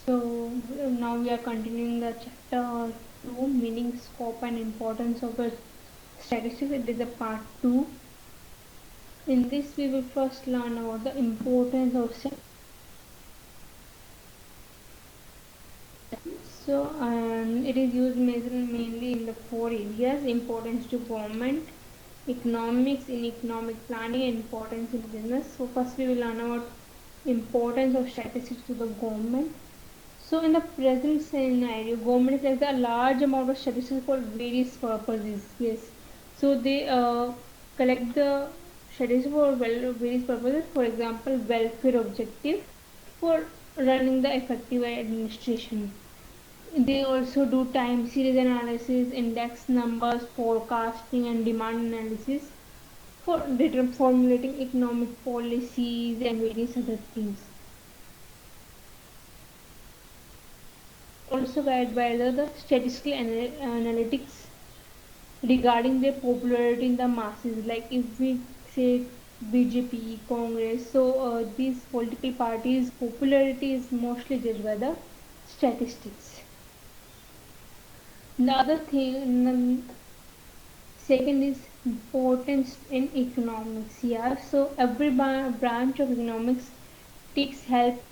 So now we are continuing the chapter 2, meaning, scope and importance of a statistics. It is a part 2. In this we will first learn about the importance of statistics. So it is used mainly in the four areas: importance to government, economics in economic planning, and importance in business. So first we will learn about importance of statistics to the government. So in the present scenario, government collects a large amount of statistics for various purposes. Yes. So they collect the statistics for various purposes. For example, welfare objective, for running the effective administration. They also do time series analysis, index numbers, forecasting, and demand analysis for formulating economic policies and various other things. Also guided by the statistical analytics regarding their popularity in the masses. Like if we say BJP, Congress, so these political parties' popularity is mostly judged by the statistics. The other thing, the second is importance in economics. Yeah, so every branch of economics takes help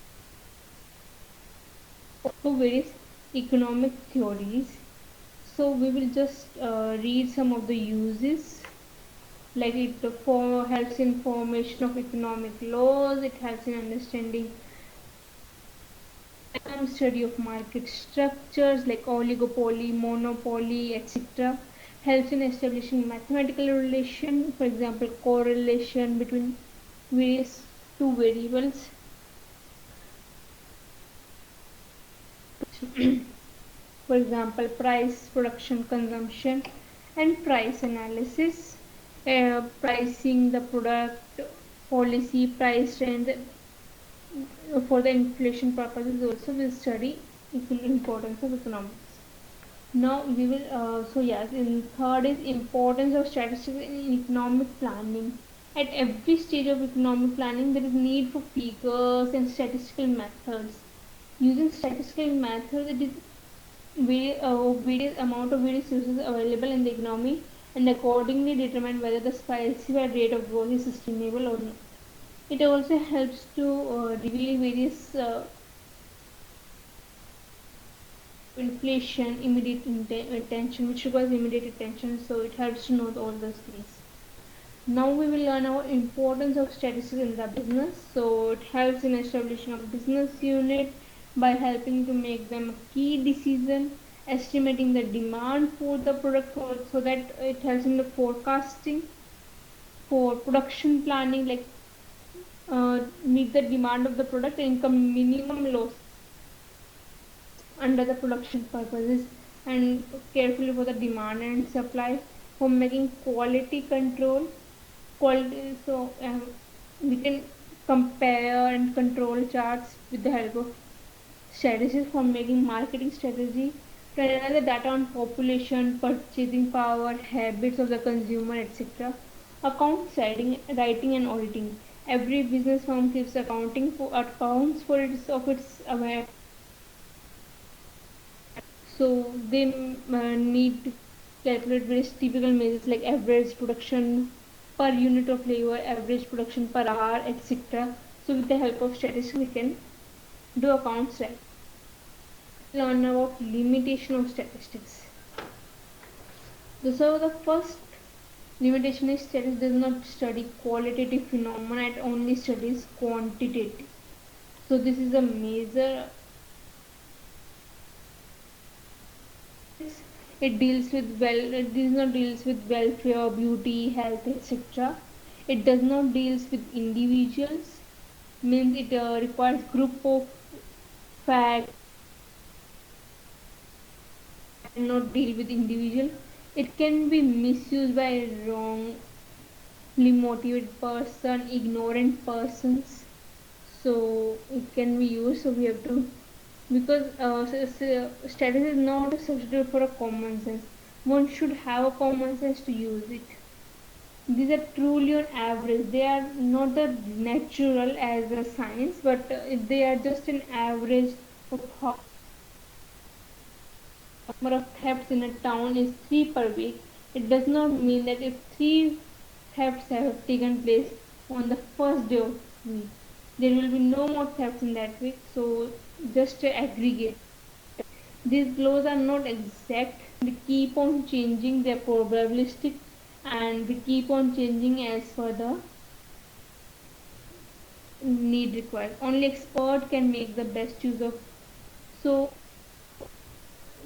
of various economic theories. So we will just read some of the uses. Like it helps in formation of economic laws. It helps in understanding study of market structures like oligopoly, monopoly, etc. Helps in establishing mathematical relation, for example, correlation between various two variables. For example, price, production, consumption, and price analysis. Pricing the product, policy, price trend for the inflation purposes also will study importance of economics. Now we will so yes, in third is importance of statistics in economic planning. At every stage of economic planning there is need for figures and statistical methods. Using statistical methods, it is various amount of various resources available in the economy and accordingly determine whether the specified rate of growth is sustainable or not. It also helps to reveal various inflation, immediate attention, which requires immediate attention. So it helps to know all those things. Now we will learn about importance of statistics in the business. So it helps in establishing a business unit by helping to make them a key decision, estimating the demand for the product, so that it helps in the forecasting, for production planning, like meet the demand of the product and income minimum loss under the production purposes, and carefully for the demand and supply, for making quality control. Quality, so we can compare and control charts with the help of strategies, for making marketing strategy, to analyze the data on population, purchasing power, habits of the consumer, etc. Account writing and auditing. Every business firm keeps accounts for its aware. So they need to calculate various typical measures like average production per unit of labor, average production per hour, etc. So with the help of statistics, we can do accounts right. Learn about limitation of statistics. So the first limitation is statistics does not study qualitative phenomena; it only studies quantitative. So this is a major. It does not deals with welfare, beauty, health, etc. It does not deals with individuals, means it requires group of facts and not deal with individual. It can be misused by wrongly motivated person, ignorant persons. So it can be used. So we have to, because status is not a substitute for a common sense. One should have a common sense to use it. These are truly on average. They are not the natural as a science, but they are just an average of how number of thefts in a town is 3 per week, it does not mean that if 3 thefts have taken place on the first day of the week, there will be no more thefts in that week. So just aggregate. These laws are not exact. They keep on changing. They are probabilistic, and they keep on changing as per the need required. Only expert can make the best use of. So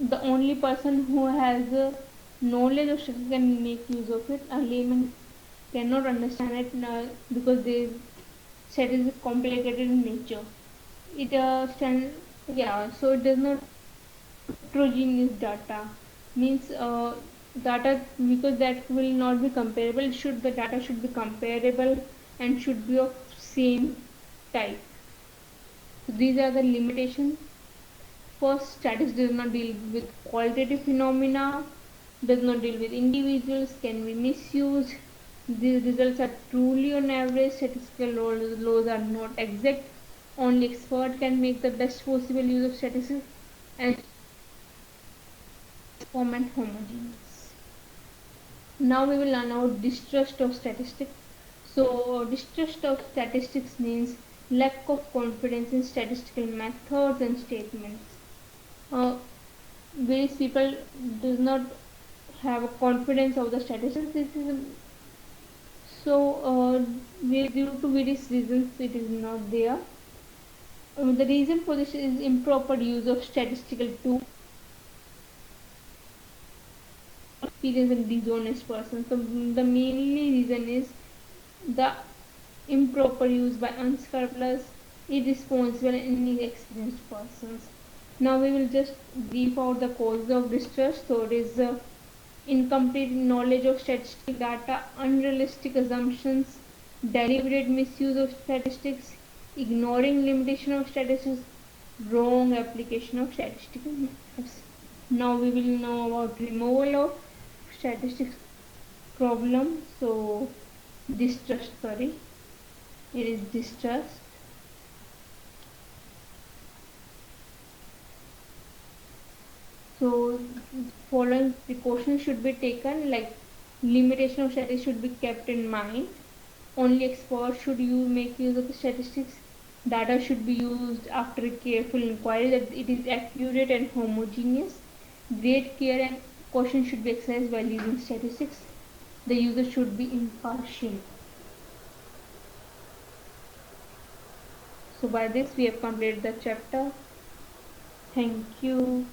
the only person who has knowledge of statistics can make use of it. A layman cannot understand it because the statistics is complicated in nature. It yeah, so it does not heterogeneous data means data, because that will not be comparable. Should the data should be comparable and should be of same type. So these are the limitations. First, statistics does not deal with qualitative phenomena, does not deal with individuals, can be misused. These results are truly on average. Statistical laws are not exact. Only expert can make the best possible use of statistics and form and homogeneous. Now we will learn about distrust of statistics. So distrust of statistics means lack of confidence in statistical methods and statements. Various people does not have a confidence of the statistics. This is so due to various reasons it is not there. The reason for this is improper use of statistical tools, experienced and dishonest persons. So the mainly reason is the improper use by unscrupulous, irresponsible and inexperienced persons. Now we will just brief out the causes of distrust. So it is incomplete knowledge of statistical data, unrealistic assumptions, deliberate misuse of statistics, ignoring limitation of statistics, wrong application of statistical methods. Now we will know about removal of statistics problem. So distrust, sorry, it is distrust. So following precautions should be taken, like limitation of statistics should be kept in mind. Only experts should make use of the statistics. Data should be used after a careful inquiry that it is accurate and homogeneous. Great care and caution should be exercised while using statistics. The user should be impartial. So by this we have completed the chapter. Thank you.